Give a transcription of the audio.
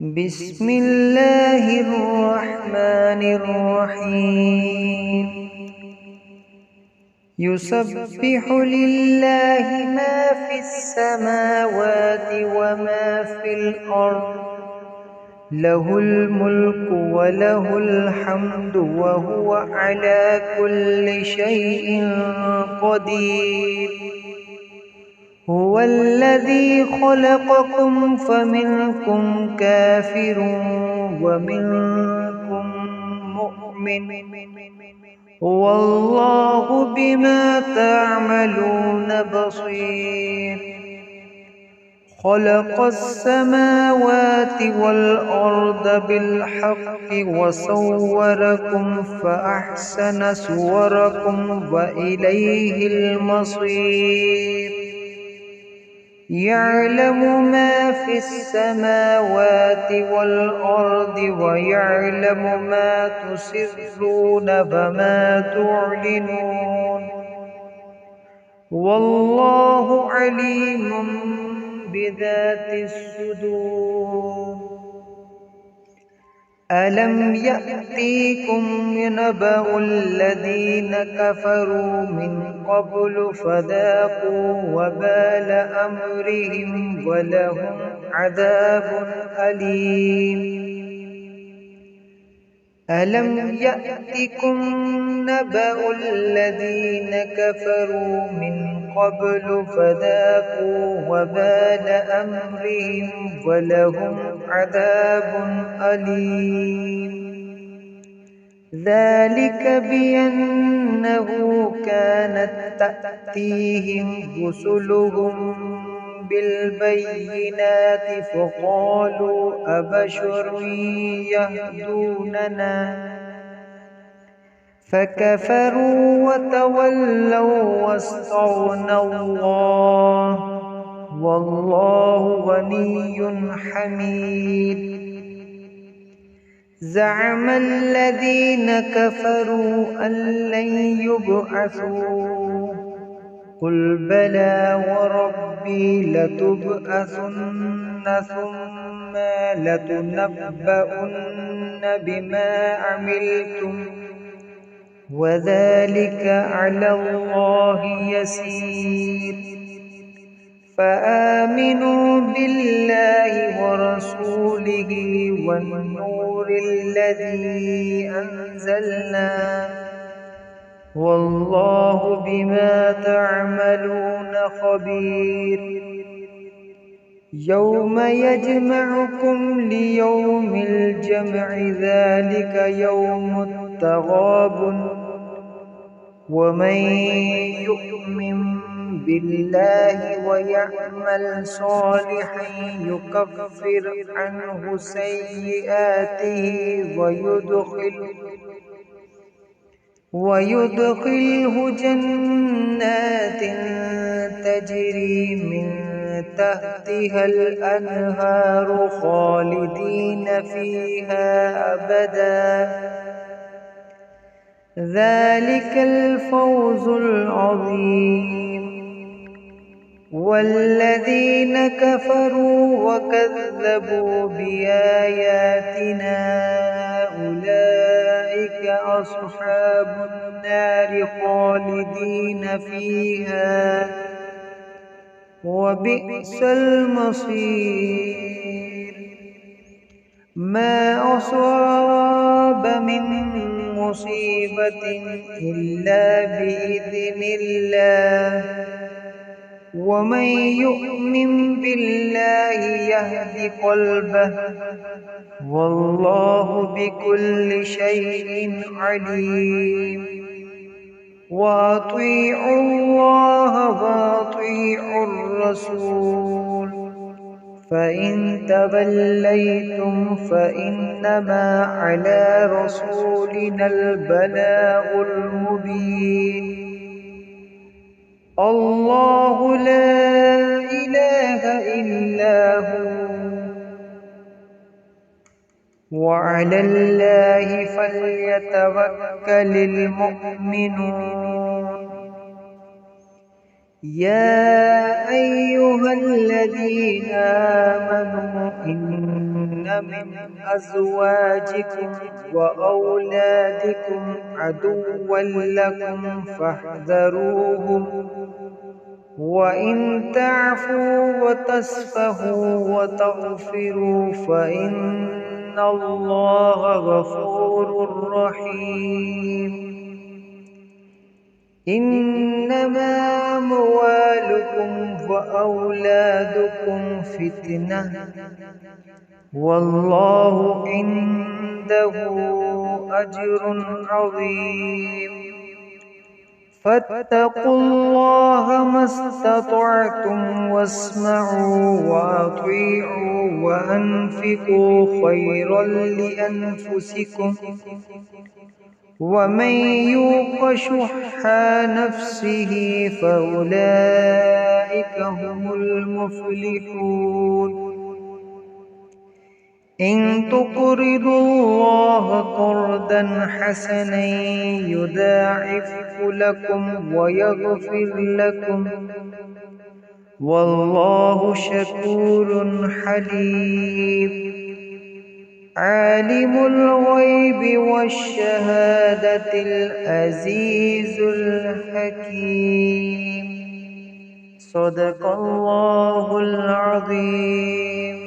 بسم الله الرحمن الرحيم. يسبح لله ما في السماوات وما في الأرض، له الملك وله الحمد وهو على كل شيء قدير. هو الذي خلقكم فمنكم كافر ومنكم مؤمن، والله بما تعملون بصير. خلق السماوات والأرض بالحق وصوركم فأحسن صوركم وإليه المصير. يعلم ما في السماوات والأرض ويعلم ما تسرون وما تعلنون، والله عليم بذات الصدور. ألم يأتيكم نبأ الذين كفروا من قبل فذاقوا وبال أمرهم ولهم عذاب أليم. ألم يأتكم نبأ الذين كفروا من قبل فذاقوا وبال أمرهم ولهم عذاب أليم. ذلك بأنه كانت تأتيهم رسلهم بالبينات فقالوا أبشر يهدوننا فكفروا وتولوا واستغنى الله، والله غني حميد. زعم الذين كفروا أن لن يبعثوا، قل بلى وربي لتبعثن ثم لتنبؤن بما عملتم وذلك على الله يسير. فآمنوا بالله ورسوله والنور الذي أنزلنا، والله بما تعملون خبير. يوم يجمعكم ليوم الجمع ذلك يوم التغابن، ومن يؤمن بالله ويعمل صالحا يكفر عنه سيئاته ويدخله جنات تجري من تحتها الأنهار خالدين فيها أبدا، ذلك الفوز العظيم. والذين كفروا وكذبوا بآياتنا أولئك أصحاب النار خالدين فيها وبئس المصير. ما أصاب من مصيبة إلا بإذن الله، ومن يؤمن بالله يهد قلبه، والله بكل شيء عليم. وأطيعوا الله وأطيعوا الرسول، فإن توليتم فإنما على رسولنا البلاغ المبين. الله لا إله إلا هو، وعلى الله فليتوكل المؤمنون. يا أيها الذين آمنوا إن من أزواجكم وأولادكم عدوا لكم فاحذروهم وإن تعفوا وتصفحوا وتغفروا فإن الله غفور رحيم إنما أموالكم وأولادكم فتنة والله عنده أجر عظيم فاتقوا الله ما استطعتم واسمعوا وأطيعوا وأنفقوا خيرا لأنفسكم ومن يوق شح نفسه فأولئك هم المفلحون إن تقرضوا الله قرضا حسنا يضاعفه لكم ويغفر لكم والله شكور حليم عالم الغيب والشهادة العزيز الحكيم صدق الله العظيم.